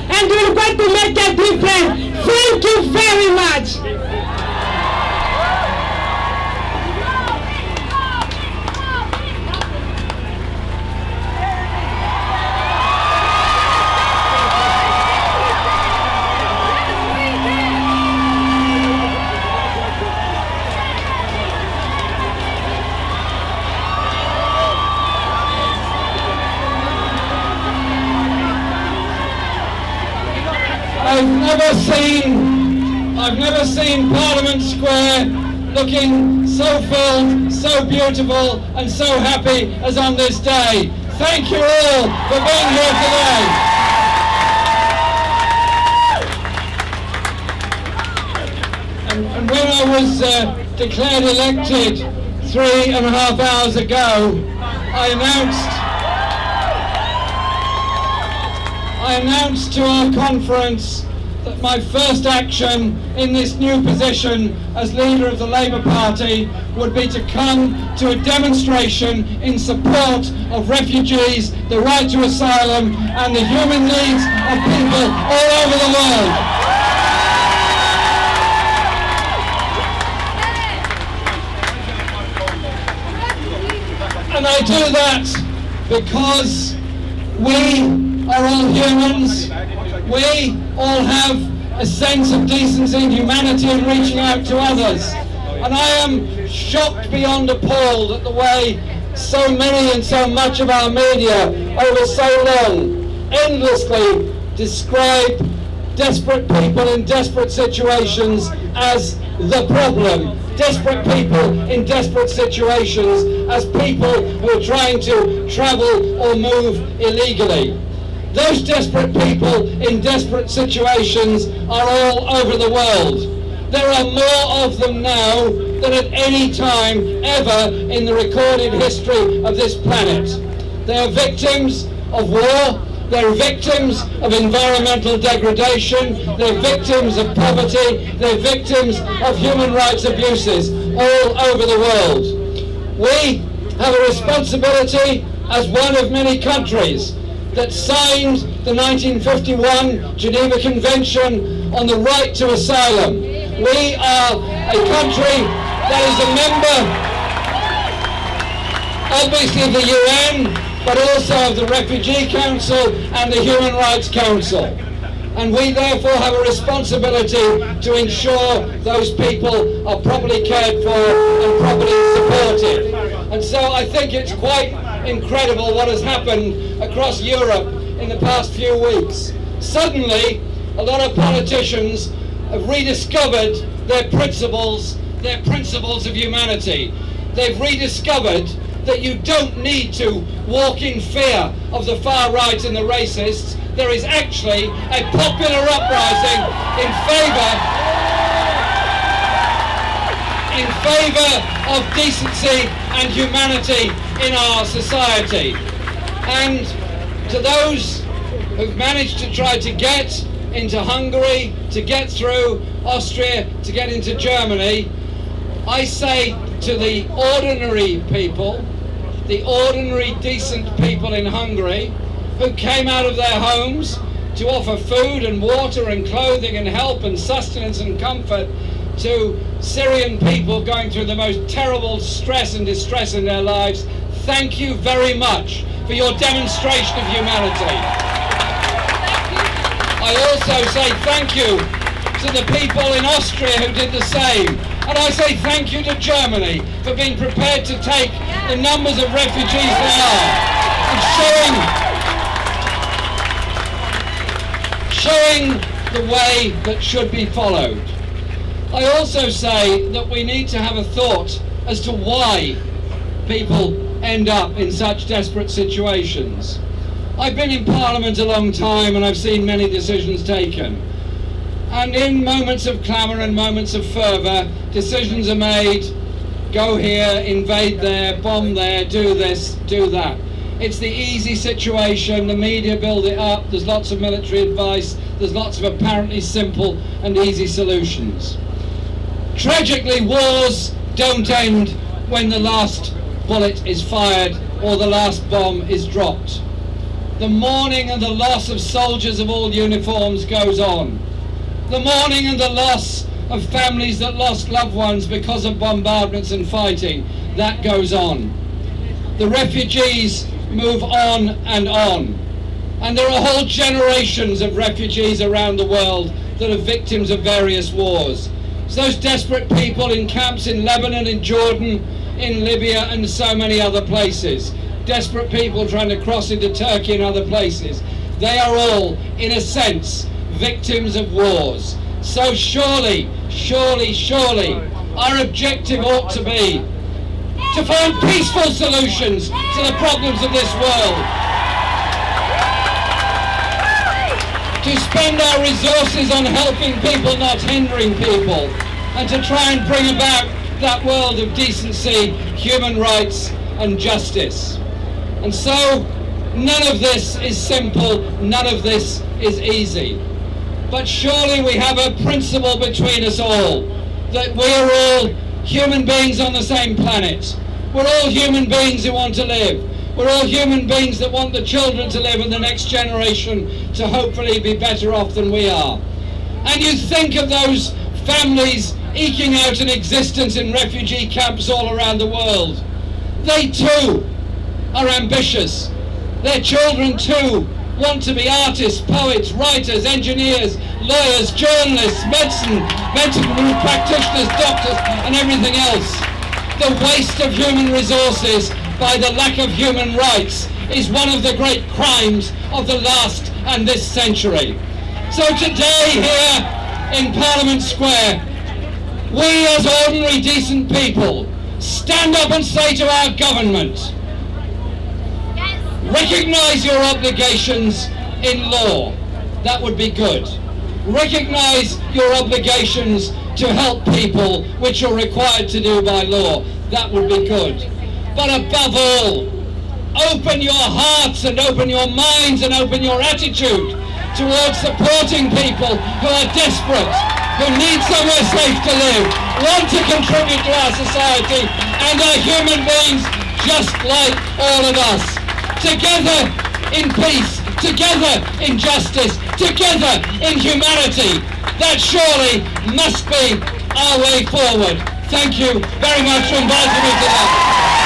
and we're going to make a difference. Thank you very much. I've never seen Parliament Square looking so full, so beautiful and so happy as on this day. Thank you all for being here today. And when I was declared elected 3.5 hours ago, I announced to our conference that my first action in this new position as leader of the Labour Party would be to come to a demonstration in support of refugees, the right to asylum and the human needs of people all over the world. And I do that because we are all humans. We all have a sense of decency and humanity in reaching out to others. And I am shocked beyond appalled at the way so many and so much of our media over so long endlessly describe desperate people in desperate situations as the problem. Desperate people in desperate situations as people who are trying to travel or move illegally. Those desperate people in desperate situations are all over the world. There are more of them now than at any time ever in the recorded history of this planet. They are victims of war, they're victims of environmental degradation, they're victims of poverty, they're victims of human rights abuses all over the world. We have a responsibility as one of many countries that signed the 1951 Geneva Convention on the right to asylum. We are a country that is a member, obviously, of the UN, but also of the Refugee Council and the Human Rights Council. And we therefore have a responsibility to ensure those people are properly cared for and properly supported. And so I think it's quite incredible what has happened across Europe in the past few weeks. Suddenly, a lot of politicians have rediscovered their principles of humanity. They've rediscovered that you don't need to walk in fear of the far right and the racists. There is actually a popular uprising in favour of decency and humanity in our society. And to those who've managed to try to get into Hungary, to get through Austria, to get into Germany, I say to the ordinary people, the ordinary decent people in Hungary who came out of their homes to offer food and water and clothing and help and sustenance and comfort to Syrian people going through the most terrible stress and distress in their lives, thank you very much for your demonstration of humanity. I also say thank you to the people in Austria who did the same. And I say thank you to Germany for being prepared to take the numbers of refugees they are and showing the way that should be followed. I also say that we need to have a thought as to why people end up in such desperate situations. I've been in Parliament a long time and I've seen many decisions taken. And in moments of clamour and moments of fervour, decisions are made, go here, invade there, bomb there, do this, do that. It's the easy situation, the media build it up, there's lots of military advice, there's lots of apparently simple and easy solutions. Tragically, wars don't end when the last bullet is fired or the last bomb is dropped. The mourning and the loss of soldiers of all uniforms goes on. The mourning and the loss of families that lost loved ones because of bombardments and fighting, that goes on. The refugees move on. And there are whole generations of refugees around the world that are victims of various wars. It's those desperate people in camps in Lebanon, in Jordan, in Libya and so many other places. Desperate people trying to cross into Turkey and other places. They are all, in a sense, victims of wars. So surely, our objective ought to be to find peaceful solutions to the problems of this world. To spend our resources on helping people, not hindering people. And to try and bring about that world of decency, human rights and justice. And so, none of this is simple, none of this is easy. But surely we have a principle between us all, that we're all human beings on the same planet. We're all human beings who want to live. We're all human beings that want the children to live and the next generation to hopefully be better off than we are. And you think of those families eking out an existence in refugee camps all around the world. They too are ambitious. Their children too want to be artists, poets, writers, engineers, lawyers, journalists, medical practitioners, doctors and everything else. The waste of human resources by the lack of human rights is one of the great crimes of the last and this century. So today here in Parliament Square, we as ordinary decent people stand up and say to our government, recognise your obligations in law. That would be good. Recognise your obligations to help people, which you're required to do by law. That would be good. But above all, open your hearts and open your minds and open your attitude towards supporting people who are desperate, who need somewhere safe to live, want to contribute to our society, and are human beings just like all of us. Together in peace, together in justice, together in humanity. That surely must be our way forward. Thank you very much for inviting me today.